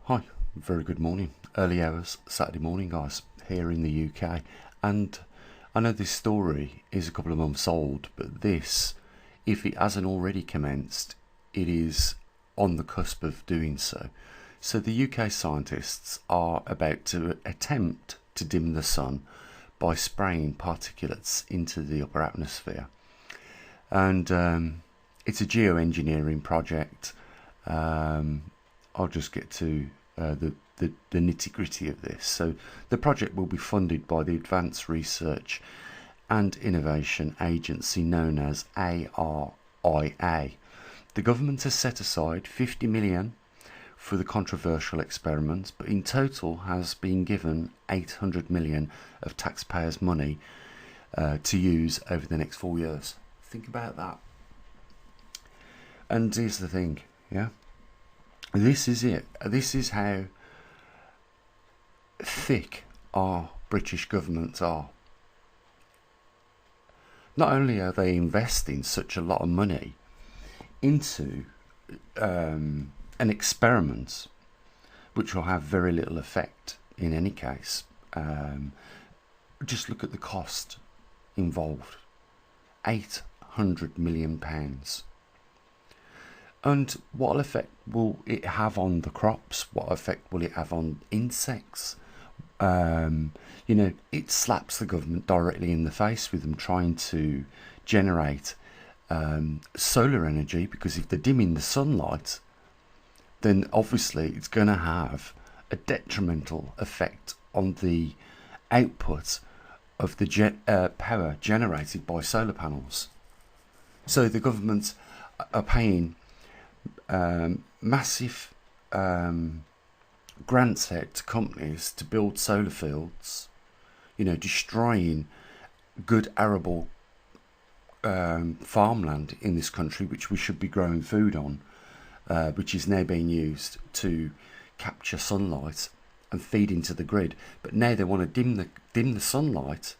Hi, very good morning. Early hours, Saturday morning, guys, here in the UK. And I know this story is a couple of months old, but this, if it hasn't already commenced, it is on the cusp of doing so. So the UK scientists are about to attempt to dim the sun by spraying particulates into the upper atmosphere. And it's a geoengineering project. I'll just get to the nitty gritty of this. So the project will be funded by the Advanced Research and Innovation Agency known as ARIA. The government has set aside 50 million for the controversial experiment, but in total has been given 800 million of taxpayers' money to use over the next 4 years. Think about that. And here's the thing, yeah? This is it. This is how thick our British governments are. Not only are they investing such a lot of money into an experiment which will have very little effect in any case, just look at the cost involved. £800 million. And what effect will it have on the crops? What effect will it have on insects? It slaps the government directly in the face with them trying to generate solar energy, because if they're dimming the sunlight, then obviously it's going to have a detrimental effect on the output of the power generated by solar panels. So the governments are paying massive grants out to companies to build solar fields, destroying good arable farmland in this country, which we should be growing food on, which is now being used to capture sunlight and feed into the grid. But now they want to dim the sunlight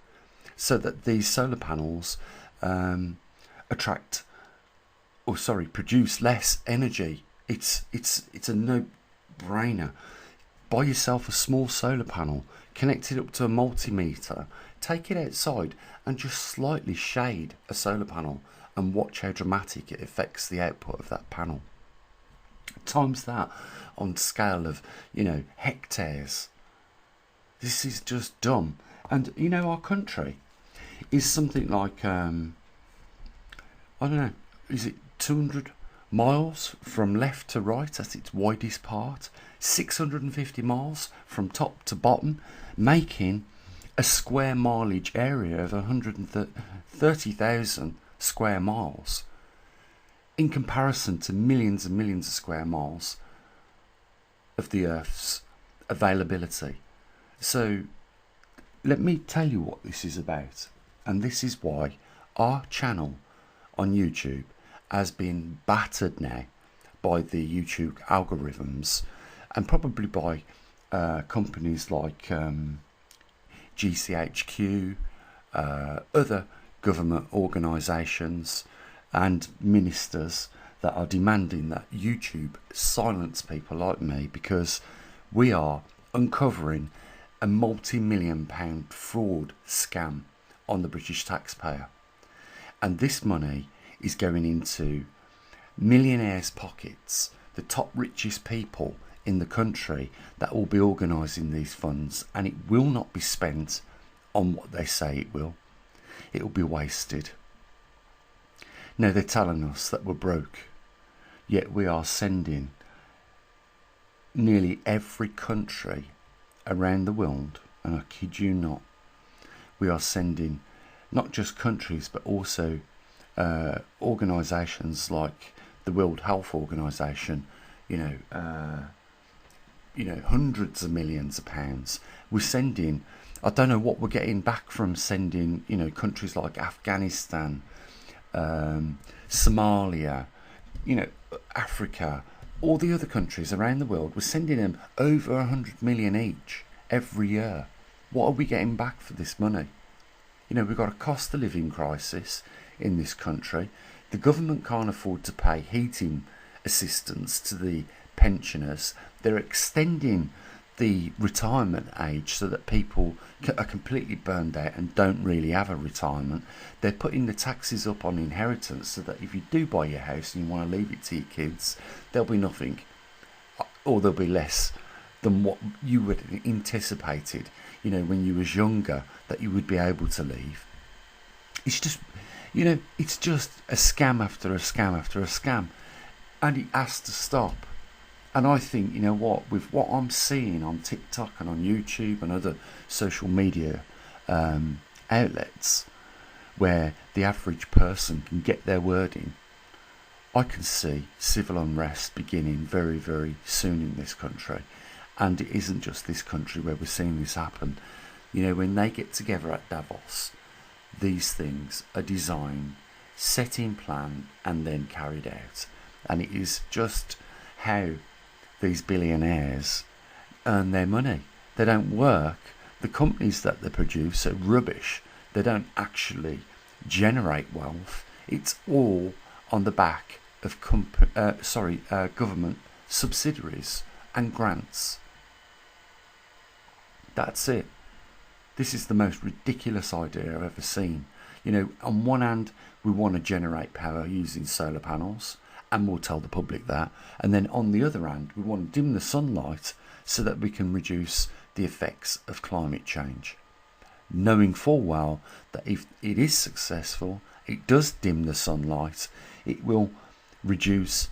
so that these solar panels produce less energy. It's a no-brainer. Buy yourself a small solar panel, connect it up to a multimeter, take it outside and just slightly shade a solar panel and watch how dramatic it affects the output of that panel. Times that on scale of, hectares. This is just dumb. And, our country is something like, I don't know, is it 200 miles from left to right at its widest part, 650 miles from top to bottom, making a square mileage area of 130,000 square miles in comparison to millions and millions of square miles of the Earth's availability. So let me tell you what this is about, and this is why our channel on YouTube has been battered now by the YouTube algorithms, and probably by companies like GCHQ, other government organisations and ministers that are demanding that YouTube silence people like me, because we are uncovering a multi-million-pound fraud scam on the British taxpayer. And this money is going into millionaires' pockets, the top richest people in the country that will be organising these funds, and it will not be spent on what they say it will. It will be wasted. Now they're telling us that we're broke, yet we are sending nearly every country around the world, and I kid you not, we are sending not just countries but also organisations like the World Health Organization, hundreds of millions of pounds. We're sending, I don't know what we're getting back from sending, countries like Afghanistan, Somalia, Africa, all the other countries around the world. We're sending them over 100 million each every year. What are we getting back for this money? We've got a cost of living crisis in this country. The government can't afford to pay heating assistance to the pensioners. They're extending the retirement age so that people are completely burned out and don't really have a retirement. They're putting the taxes up on inheritance so that if you do buy your house and you want to leave it to your kids, there'll be nothing, or there'll be less than what you would have anticipated, when you was younger, that you would be able to leave. It's just, it's just a scam after a scam after a scam, and it has to stop. And I think, with what I'm seeing on TikTok and on YouTube and other social media outlets, where the average person can get their word in, I can see civil unrest beginning very, very soon in this country. And it isn't just this country where we're seeing this happen. When they get together at Davos, these things are designed, set in plan, and then carried out. And it is just how these billionaires earn their money. They don't work. The companies that they produce are rubbish. They don't actually generate wealth. It's all on the back of government subsidiaries and grants. That's it. This is the most ridiculous idea I've ever seen. On one hand, we want to generate power using solar panels, and we'll tell the public that. And then on the other hand, we want to dim the sunlight so that we can reduce the effects of climate change, knowing full well that if it is successful, it does dim the sunlight, it will reduce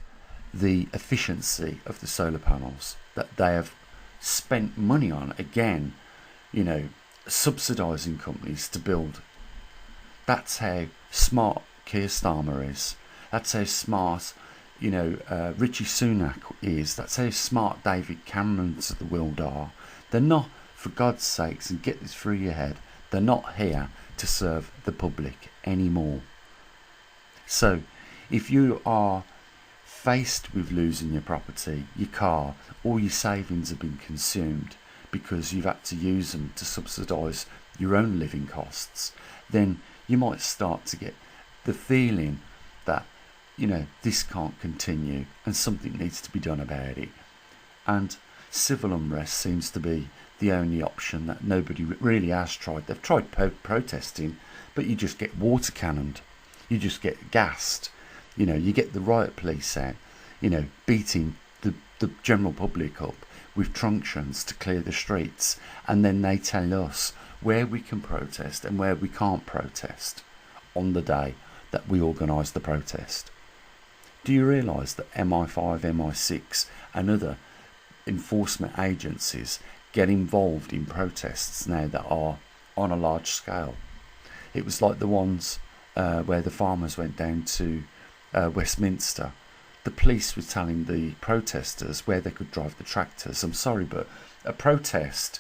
the efficiency of the solar panels that they have spent money on, again, subsidising companies to build. That's how smart Keir Starmer is. That's how smart Richie Sunak is. That's how smart David Camerons of the world are. They're not, for God's sakes, and get this through your head, they're not here to serve the public anymore. So if you are faced with losing your property, your car, all your savings have been consumed because you've had to use them to subsidise your own living costs, then you might start to get the feeling that this can't continue and something needs to be done about it. And civil unrest seems to be the only option that nobody really has tried. They've tried protesting, but you just get water cannoned, you just get gassed, you get the riot police out, beating the general public up with truncheons to clear the streets, and then they tell us where we can protest and where we can't protest on the day that we organise the protest. Do you realise that MI5, MI6 and other enforcement agencies get involved in protests now that are on a large scale? It was like the ones where the farmers went down to Westminster. The police were telling the protesters where they could drive the tractors. I'm sorry, but a protest,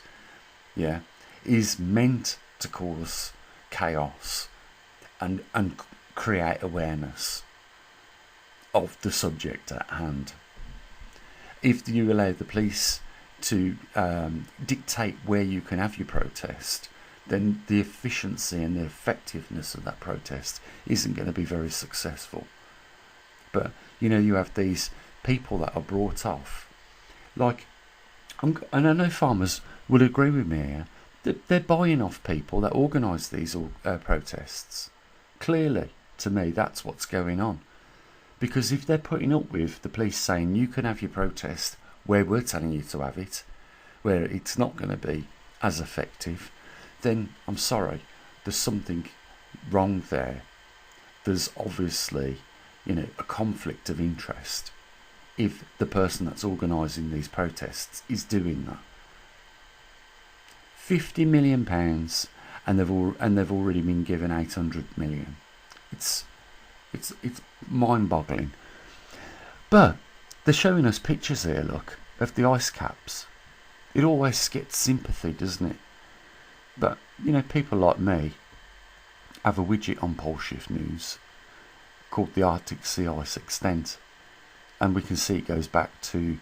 is meant to cause chaos and create awareness of the subject at hand. If you allow the police to dictate where you can have your protest, then the efficiency and the effectiveness of that protest isn't going to be very successful. But you have these people that are brought off, and I know farmers will agree with me here, that they're buying off people that organise these protests. Clearly, to me, that's what's going on. Because if they're putting up with the police saying you can have your protest where we're telling you to have it, where it's not going to be as effective, then I'm sorry, there's something wrong there. There's obviously, a conflict of interest if the person that's organising these protests is doing that. £50 million, and they've already been given 800 million. It's mind-boggling. But they're showing us pictures here, look, of the ice caps. It always gets sympathy, doesn't it? But people like me have a widget on Poleshift News called the Arctic Sea Ice Extent, and we can see it goes back to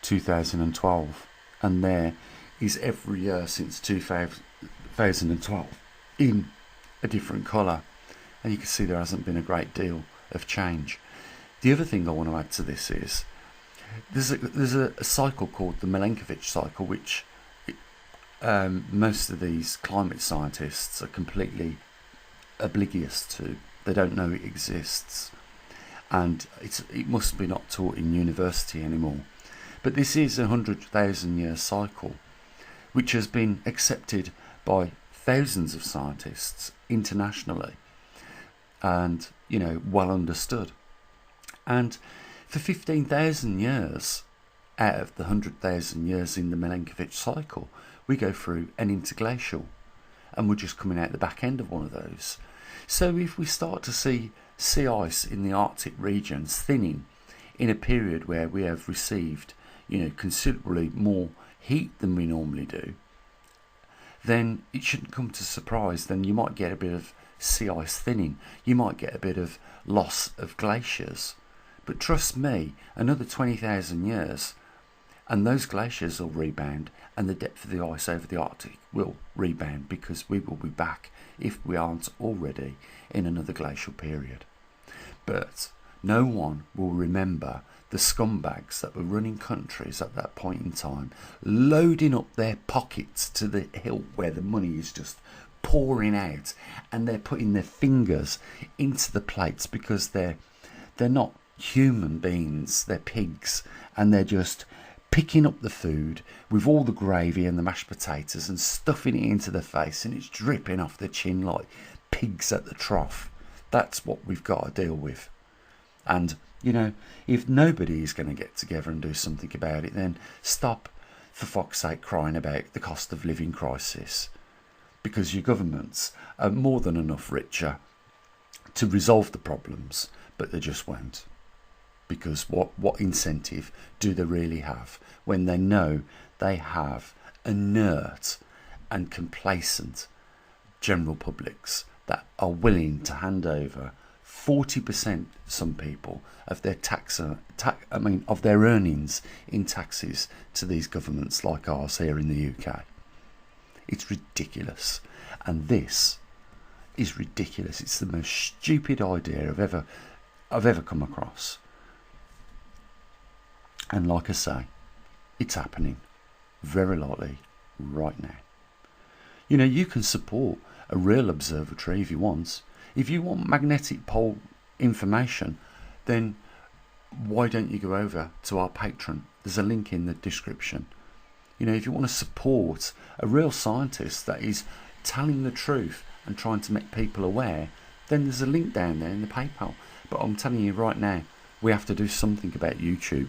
2012, and there is every year since 2012 in a different colour, and you can see there hasn't been a great deal of change. The other thing I want to add to this is there's a cycle called the Milankovitch cycle, which most of these climate scientists are completely oblivious to. They don't know it exists, and it must be not taught in university anymore. But this is a 100,000-year cycle, which has been accepted by thousands of scientists internationally, and well understood. And for 15,000 years out of the 100,000 years in the Milankovitch cycle, we go through an interglacial, and we're just coming out the back end of one of those. So if we start to see sea ice in the Arctic regions thinning in a period where we have received considerably more heat than we normally do, then it shouldn't come to surprise. Then you might get a bit of sea ice thinning, you might get a bit of loss of glaciers. But trust me, another 20,000 years and those glaciers will rebound, and the depth of the ice over the Arctic will rebound, because we will be back, if we aren't already, in another glacial period. But no one will remember the scumbags that were running countries at that point in time, loading up their pockets to the hilt where the money is just pouring out, and they're putting their fingers into the plates, because they're not human beings, they're pigs, and they're just picking up the food with all the gravy and the mashed potatoes and stuffing it into the face, and it's dripping off the chin like pigs at the trough. That's what we've got to deal with. And if nobody is going to get together and do something about it, then stop, for fuck's sake, crying about the cost of living crisis, because your governments are more than enough richer to resolve the problems, but they just won't. Because what incentive do they really have when they know they have inert and complacent general publics that are willing to hand over 40%, some people, of their of their earnings in taxes to these governments like ours here in the UK? It's ridiculous, and this is ridiculous. It's the most stupid idea I've ever come across. And like I say, it's happening very likely right now. You can support a real observatory if you want. If you want magnetic pole information, then why don't you go over to our Patreon? There's a link in the description. If you want to support a real scientist that is telling the truth and trying to make people aware, then there's a link down there in the PayPal. But I'm telling you right now, we have to do something about YouTube,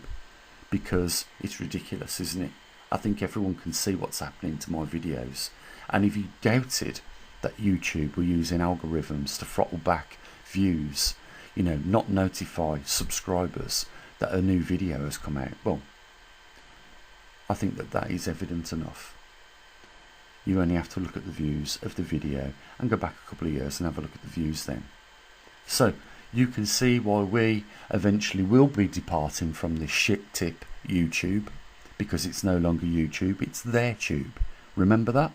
because it's ridiculous, isn't it? I think everyone can see what's happening to my videos. And if you doubted that YouTube were using algorithms to throttle back views, not notify subscribers that a new video has come out, well, I think that is evident enough. You only have to look at the views of the video and go back a couple of years and have a look at the views then. So you can see why we eventually will be departing from this shit tip YouTube, because it's no longer YouTube, it's their tube. Remember that?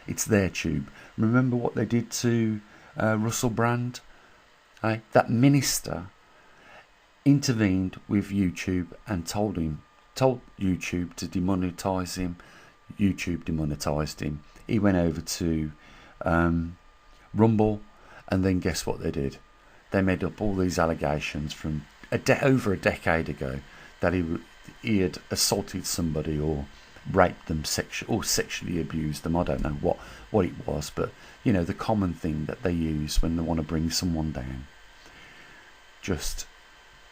It's their tube. Remember what they did to Russell Brand? That minister intervened with YouTube and told YouTube to demonetize him. YouTube demonetized him. He went over to Rumble, and then guess what they did? They made up all these allegations from over a decade ago that he had assaulted somebody or raped them or sexually abused them. I don't know what it was, but the common thing that they use when they want to bring someone down. Just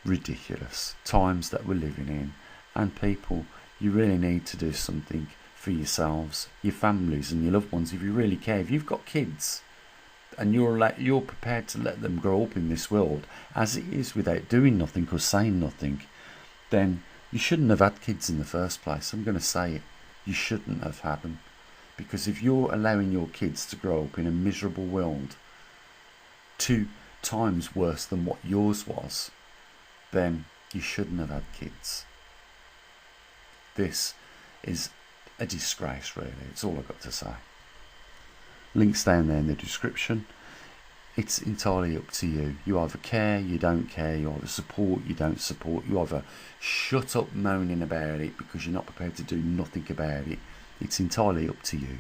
ridiculous times that we're living in. And people, you really need to do something for yourselves, your families and your loved ones if you really care. If you've got kids and you're prepared to let them grow up in this world as it is without doing nothing or saying nothing, then you shouldn't have had kids in the first place. I'm going to say it. You shouldn't have had them. Because if you're allowing your kids to grow up in a miserable world 2 times worse than what yours was, then you shouldn't have had kids. This is a disgrace, really. It's all I've got to say. Links down there in the description. It's entirely up to you. You either care, you don't care, you either support, you don't support, you either shut up moaning about it because you're not prepared to do nothing about it. It's entirely up to you.